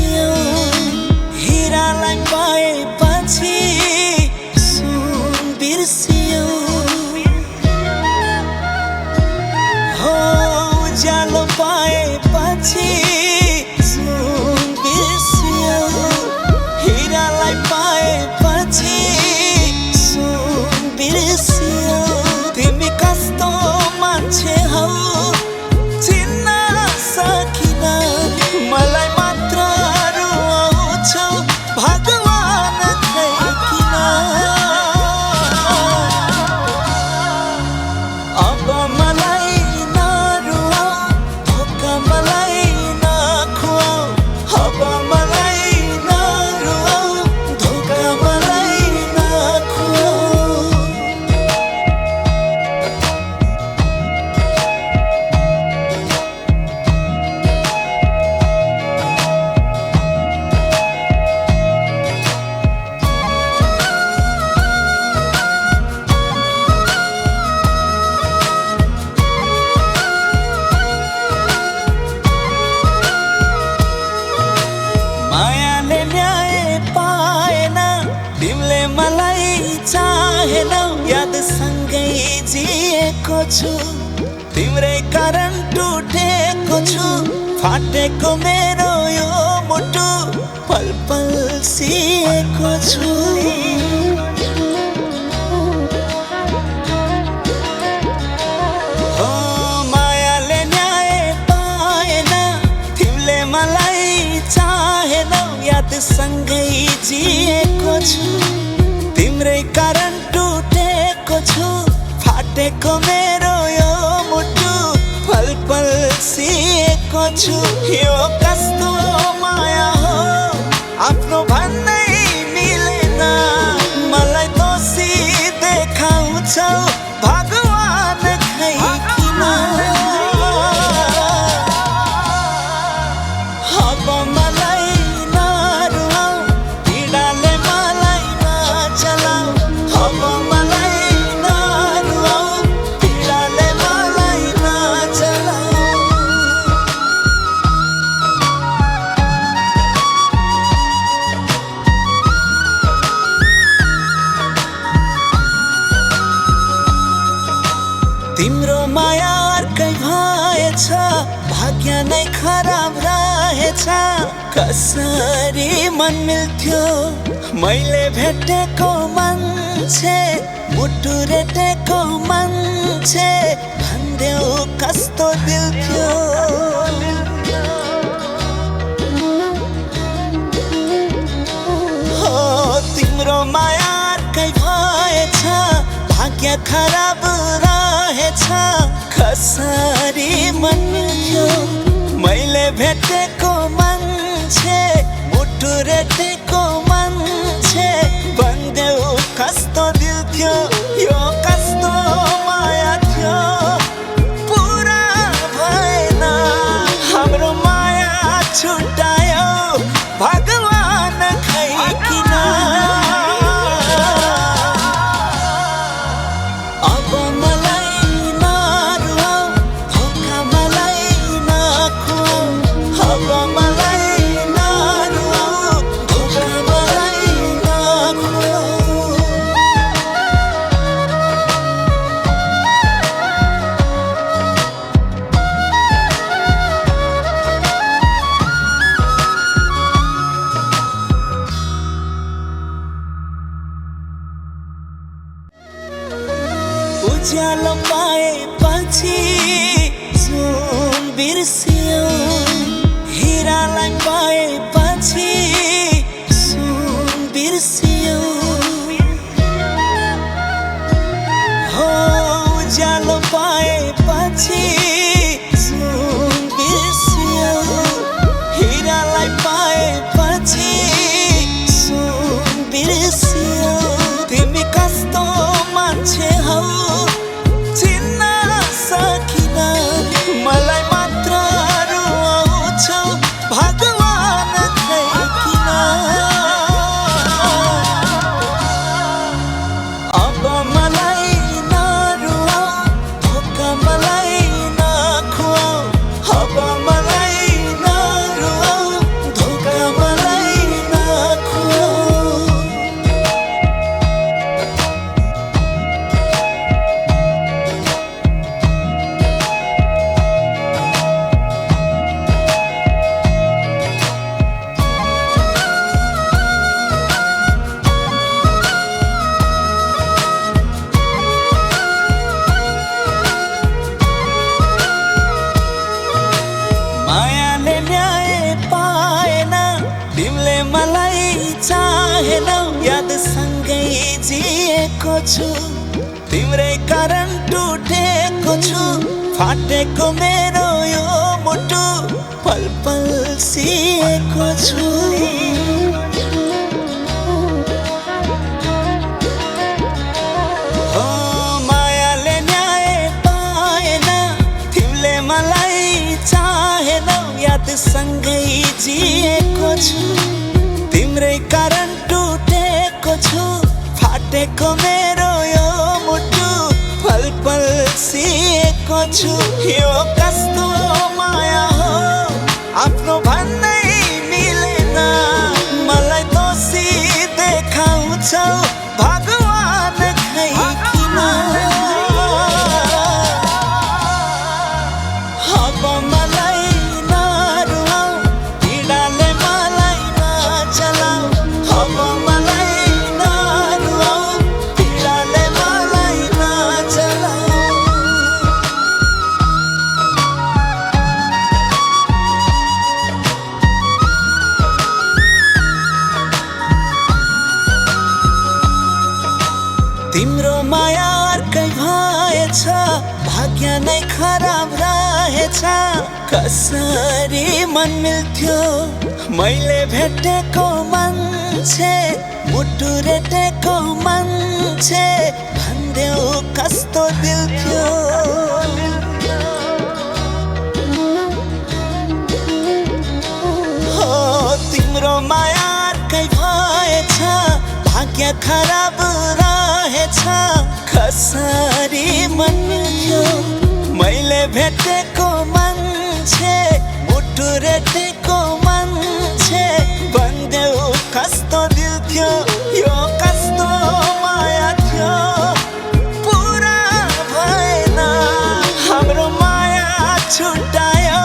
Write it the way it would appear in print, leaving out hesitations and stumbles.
बिर्सियौ हिरालाई पाएपछि सुन बिर्सियौ हो उज्यालो पाएपछि सुन बिर्सियौ हिरालाई पाएपछि सुन बिर्सियौ तिमी कस्तो मान्छे हौ चिन्न सकिन मलाई मात्र रुवाउँछौ भगवान खै किन अब मलाई नरुवाऊ धोका मलाई नखुवाऊ अब मलाई नरुवाऊ धोका मलाई नखुवाऊ मायाले न्याय पाएन तिमीले मलाई चाहेनौ यादसँगै जिएको छु तिम्रै कारण टुटेको छु फाटेको मेरो यो मुटु पल पल सिएको छु हो मायाले न्याय पाएन तिमीले मलाई चाहेनौ यादसँगै जिएको छु तिम्रै कारण टुटेको छु फाटेको मेरो यो मुटु पल पल सिएको छु यो कस्तो माया हो आफ्नो भन्नै मिलेन मलाई दोषी देखाउँछौ भगवान खै किन अब मलाई नरुवाऊ पीडाले मलाई नचलाऊ अब मलाई नरुवाऊ पीडाले मलाई नचलाऊ तिम्रो माया अर्कै भएछ भाग्य नै खराब रहेछ कसरी मन मिल्थ्यो मैले भेटेको मान्छे मुटु रेटेको मान्छे भन्देऊ कस्तो दिल थियो हो तिम्रो माया अर्कै भएछ भाग्य खराब रहेछ कसरी मन मिल्थ्यो मैले भेटेको मान्छे मुटु रेटेको मान्छे भन्देऊ कस्तो दिल थियो यो कस्तो माया थियो पुरा भएन हाम्रो माया छुट्यायो भगवान खै किन अब मलाई नरुवाऊ धोका मलाई नखुवाऊ अब मलाई नरुवाऊ धोका मलाई नखुवाऊ उज्यालो पाएपछि सुन बिर्सियौ हिरालाई पाएपछि सुन बिर्सियौ हो उज्यालो पाएपछि सुन बिर्सियौ हिरालाई पाएपछि सुन बिर्सियौ तिमी कस्तो मान्छे हौ चिन्न सकिन मलाई मात्र चाहेनौ याद सँगै जिएको छु तिम्रै कारण टुटेको छु फाटेको मेरो यो मुटु पल पल सिएको छु सँगै जिएको छु तिम्रै कारण टुटेको छु फाटेको मेरो यो मुटु पल पल सिएको छु यो कस्तो माया हो आफ्नो भन्नै मिलेन मलाई दोषी देखाउँछौ भगवान खै किन अब मलाई तिम्रो माया अर्कै भएछ भाग्य नै खराब रहेछ कसरी मन मिल्थ्यो मैले भेटेको मान्छे मुटु रेटेको मान्छे भन्देऊ कस्तो दिल थियो हो तिम्रो माया अर्कै भएछ भाग्य खराब कसरी मन मिल्थ्यो मैले भेटेको मान्छे मुटु रेटेको मान्छे भन्देऊ कस्तो दिल थियो यो कस्तो माया थियो पुरा भएन हाम्रो माया छुट्यायो